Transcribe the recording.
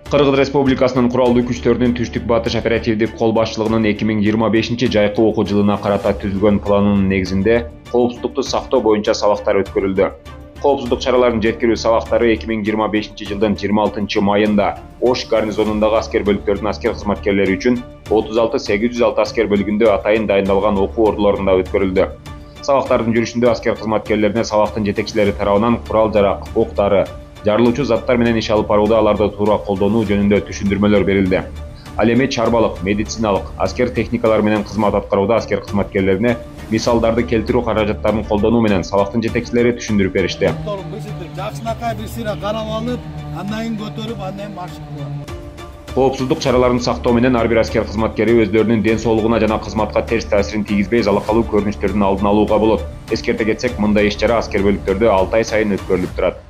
Кыргыз Республикасынын куралдуу күчтөрүнүн түштүк батыш оперативдик кол башчылыгынын 2025 жайкы окуу жылына карата түзүлгөн планынын негизинде коопсуздукту сактоо боюнча сабактар өткөрүлдү. Коопсуздук чараларын жеткирүү сабактары 2025 жылдын 26 майында Ош гарнизонундагы аскер бөлүктөрдүн аскер кызматкерлери үчүн 36-806 аскер бөлүгүндө атайын дайындалган окуу ордуларында өткөрүлдү. Сабактардын жүрүшүндө аскер кызматкерлерине сабактын жетекчилери тарабынан курал-жарак, ок-дары, жарылуучу заттар менен иш алып барууда аларды туура колдонуу жөнүндө түшүндүрмөлөр берилди. Ал эми чарбалык, медициналык, аскер техникалар менен кызмат аткарууда аскер кызматкерлерине мисалдарды келтирүү каражаттарын колдонуу менен сабактын жетекчилери түшүндүрүп беришти. Жакшынакай бир сыйра карап алып, андан кийин көтөрүп, андан кийин марш кылат. Коопсуздук чараларын сактоо менен ар бир аскер кызматкери өздөрүнүн ден соолугуна жана кызматка терс таасирин тийгизбей залакалуу көрүнүштөрдүн алдын алууга болот. Эскерте кетсек, мындай иш-чара аскер бөлүктөрдө 6 ай сайын өткөрүлүп турат.